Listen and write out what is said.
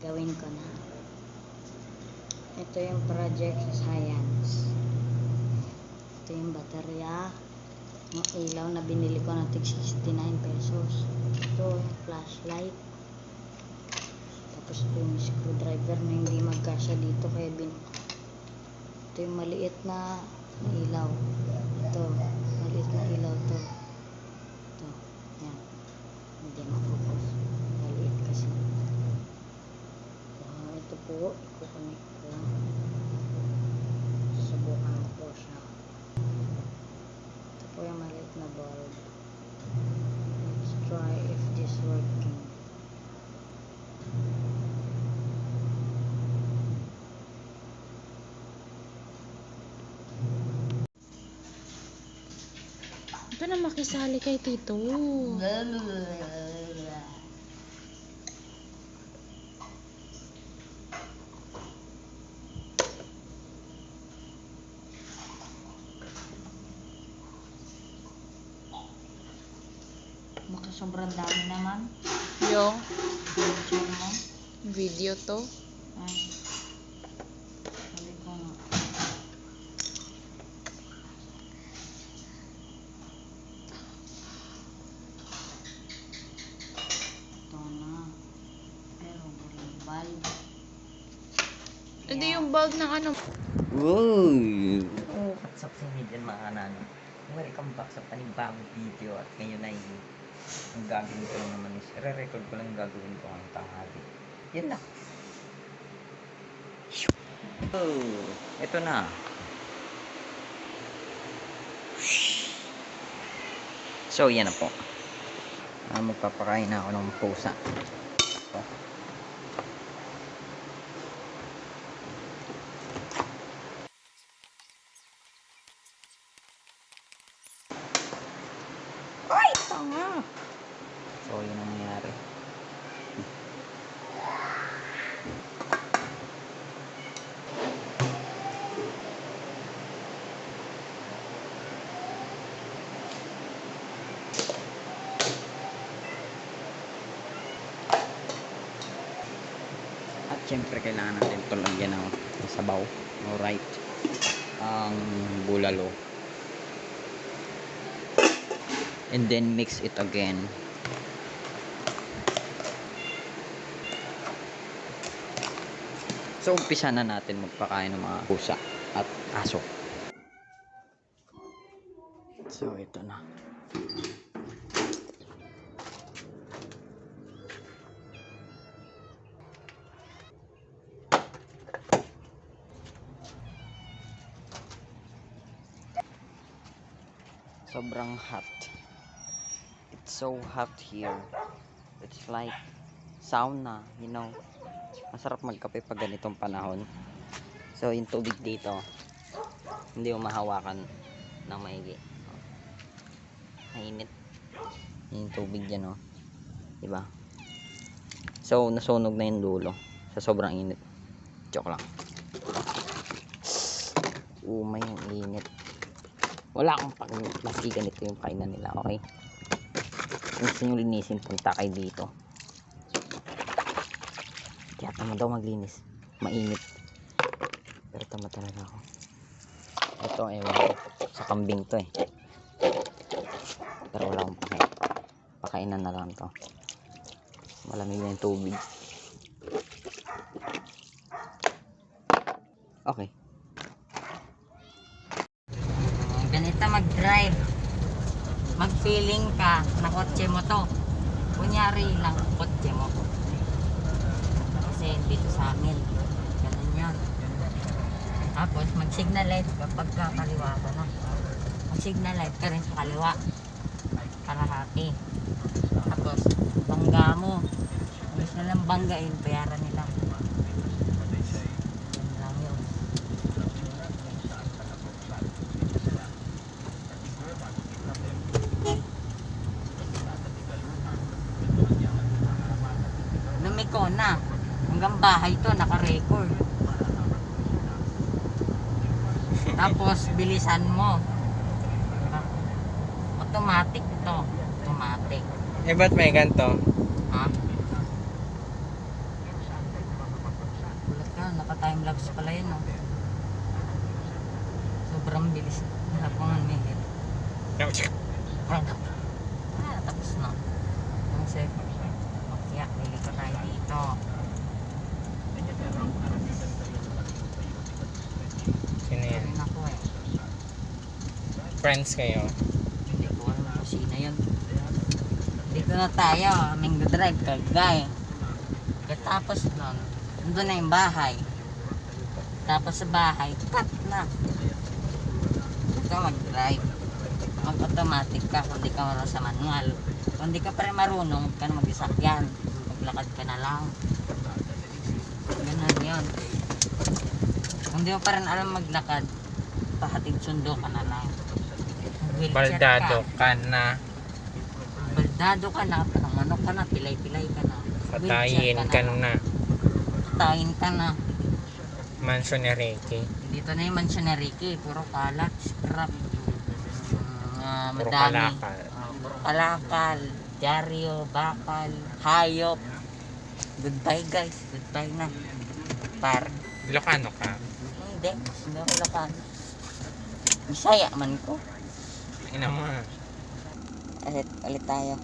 gawin ko na. Ito yung project sa science. Ito yung baterya. Yung ilaw na binili ko na tig 69 pesos. Ito yung flashlight. Tapos ito yung screwdriver na hindi magkasya dito kaya ito yung maliit na ilaw. Ito, maliit na ilaw to. Ito, yan. Hindi mapupos. Maliit kasi. Ito po, ikukunik ko. Susubukan ko po siya. Ito po yung maliit na bulb. Let's try if this working. Ito na makisali kay Tito. Maka sobrang dami naman. Yung Picture mo. video to. Ay. Sabi ko nga. Ito na. Pero walang bulb. Ito yung bulb ng ano. Uy! What's up sa inyo dyan mga kanano? Welcome back sa panibagong video at ngayon ay ang gagawin ko lang naman is re-record ko lang yung gagawin ko ngayong tanghali. Yan na. Oh, eto na. So yan na po. Magpapakain na ako ng pusa. Ito. Ay, tanga! So, yun ang nangyari. At syempre, kailangan natin ito lagyan ng sabaw. Alright. Ang bulalo. And then mix it again. So umpisa na natin magpakain ng mga pusa at aso. So ito na. Sobrang hot. It's so hot here. It's like sauna, you know. Masarap magkape pag ganitong panahon. So yung tubig dito hindi mo mahawakan ng maigi. Mainit. Yung tubig dyan, oh. Diba? So nasunog na yung dulo sa sobrang init. Joke lang. Umay yung init. Wala akong pag-plastikan, ito yung kainan nila, okay? Gusto nyo linisin, punta kayo dito. Kaya tama daw maglinis. Mainit. Pero tama talaga ako. Ito, ewan ko. Sa kambing to eh. Pero wala akong pakainan na lang to. Malamig na yung tubig. Okay. Ganito mag-drive. Mag-feeling ka na kotse mo to. Kunyari lang kotse mo. Kasi dito sa amin. Ganun yun. Tapos mag-signal light kapag kakaliwa ka na. Mag-signal light ka rin sa kaliwa. Para hati. Tapos bangga mo. Gusto nilang banggain, bayaran nila. Yun lang yun. Lumiko na. Hanggang bahay to, naka-record. Tapos, bilisan mo. Automatic to. Automatic. Eh, ba't may ganito? Ha? time-lapse pala yun, no? Sobrang bilis. Wala po nga minute. Tapos na. Yung second. Kaya, pili ko tayo dito. Sino yan? Ayun ako eh. Friends kayo? Hindi ko alam kung sino yun. Dito na tayo. Aming drive kagay. Tapos nun, nandun na yung bahay. Tapos sa bahay, cut na. Ito mag-drive. Mag-automatic ka kung di ka marunong sa manual. Kung di ka pa rin marunong, huwag ka na mag-isakyan. Maglakad ka na lang. Ganun yun. Kung di mo pa rin alam maglakad, pahatid sundo ka na lang. Wheelchair Baldado ka na. Baldado ka na, ano ka na, pilay-pilay ka na. Patayin ka na. Patayin ka na. Mansion ni Ricky. Dito na yung mansion ni Ricky, puro kalat, scrap, Puro madami. kalakal. Puro kalakal, dyaryo, bakal, hayop. Goodbye guys, goodbye na. Par. Ilocano ka? Hindi ako Ilocano. Bisaya man ko. Ina mo. Ulit tayo.